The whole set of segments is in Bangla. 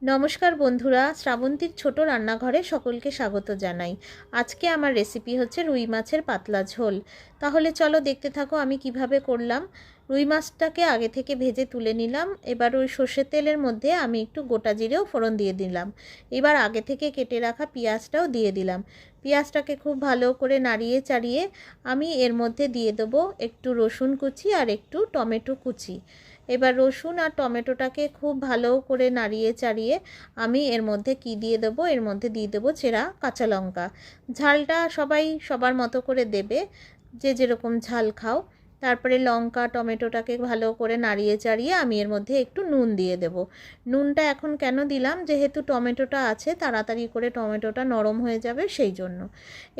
নমস্কার বন্ধুরা, শ্রাবন্তীর ছোট রান্নাঘরে সকলকে স্বাগত জানাই। আজকে আমার রেসিপি হচ্ছে রুই মাছের পাতলা ঝোল। তাহলে চলো দেখতে থাকো আমি কিভাবে করলাম। রুই মাছটাকে আগে থেকে ভেজে তুলে নিলাম। এবার ওই সর্ষের তেলের মধ্যে আমি একটু গোটা জিরেও ফোড়ন দিয়ে দিলাম। এবার আগে থেকে কেটে রাখা পেঁয়াজটাও দিয়ে দিলাম। পেঁয়াজটাকে খুব ভালো করে নাড়িয়ে চাড়িয়ে আমি এর মধ্যে দিয়ে দেবো একটু রসুন কুচি আর একটু টমেটো কুচি। এবার রসুন আর টমেটোটাকে খুব ভালো করে নাড়িয়ে চাড়িয়ে আমি এর মধ্যে কি দিয়ে দেবো, এর মধ্যে দিয়ে দেবো চেরা কাঁচা লঙ্কা। ঝালটা সবাই সবার মতো করে দেবে, যে যেরকম ঝাল খাও। তারপরে লঙ্কা টমেটোটাকে ভালো করে নাড়িয়ে চাড়িয়ে আমি এর মধ্যে একটু নুন দিয়ে দেব। নুনটা এখন কেন দিলাম, যেহেতু টমেটোটা আছে তাড়াতাড়ি করে টমেটোটা নরম হয়ে যাবে সেই জন্য।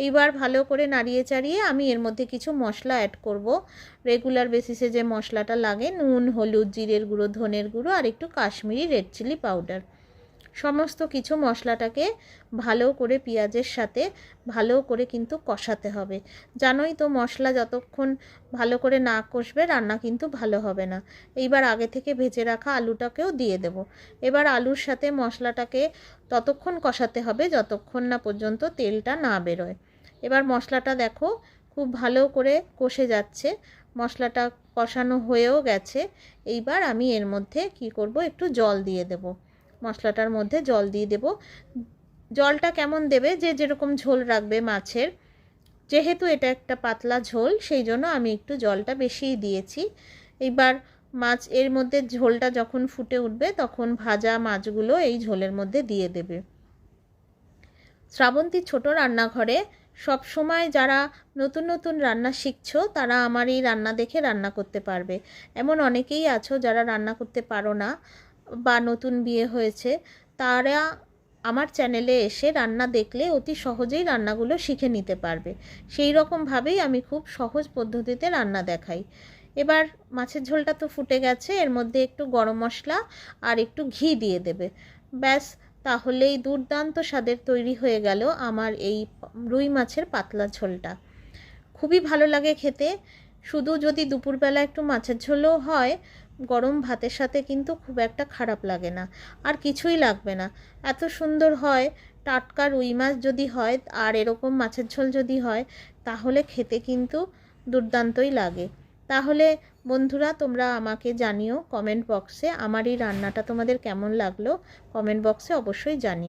এইবার ভালো করে নাড়িয়ে চাড়িয়ে আমি এর মধ্যে কিছু মশলা অ্যাড করব। রেগুলার বেসিসে যে মশলাটা লাগে, নুন, হলুদ, জিরের গুঁড়ো, ধনের গুঁড়ো আর একটু কাশ্মীরি রেড চিলি পাউডার। সমস্ত কিছু মশলাটাকে ভালো করে পেঁয়াজের সাথে ভালো করে কিন্তু কষাতে হবে। জানোই তো, মশলা যতক্ষণ ভালো করে না কষবে রান্না কিন্তু ভালো হবে না। এইবার আগে থেকে ভেজে রাখা আলুটাকেও দিয়ে দেব। এবার আলুর সাথে মশলাটাকে ততক্ষণ কষাতে হবে যতক্ষণ না পর্যন্ত তেলটা না বেরোয়। এবার মশলাটা দেখো খুব ভালো করে কষে যাচ্ছে, মশলাটা কষানো হয়েও গেছে। এইবার আমি এর মধ্যে কি করব, একটু জল দিয়ে দেব। মশলাটার মধ্যে জল দিয়ে দেব। জলটা কেমন দেবে, যে যেরকম ঝোল রাখবে মাছের। যেহেতু এটা একটা পাতলা ঝোল সেই জন্য আমি একটু জলটা বেশিই দিয়েছি। এইবার মাছ এর মধ্যে ঝোলটা যখন ফুটে উঠবে তখন ভাজা মাছগুলো এই ঝোলের মধ্যে দিয়ে দেবে। শ্রাবন্তীর ছোট রান্নাঘরে সব সময় যারা নতুন নতুন রান্না শিখছো তারা আমার এই রান্না দেখে রান্না করতে পারবে। এমন অনেকেই আছো যারা রান্না করতে পারো না বা নতুন বিয়ে হয়েছে, তারা আমার চ্যানেলে এসে রান্না দেখলে অতি সহজেই রান্নাগুলো শিখে নিতে পারবে। সেই রকমভাবেই আমি খুব সহজ পদ্ধতিতে রান্না দেখাই। এবার মাছের ঝোলটা তো ফুটে গেছে, এর মধ্যে একটু গরম মশলা আর একটু ঘি দিয়ে দেবে। ব্যাস, তাহলেই দুর্দান্ত স্বাদের তৈরি হয়ে গেল আমার এই রুই মাছের পাতলা ঝোলটা। খুবই ভালো লাগে খেতে। শুধু যদি দুপুরবেলা একটু মাছের ঝোলও হয়, গরম ভাতের সাথে কিন্তু খুব একটা খারাপ লাগে না, আর কিছুই লাগবে না। এত সুন্দর হয়। টাটকা রুই মাছ যদি হয় আর এরকম মাছের ঝোল যদি হয়, তাহলে খেতে কিন্তু দুর্দান্তই লাগে। তাহলে বন্ধুরা, তোমরা আমাকে জানিও কমেন্ট বক্সে আমার এই রান্নাটা তোমাদের কেমন লাগলো। কমেন্ট বক্সে অবশ্যই জানিও।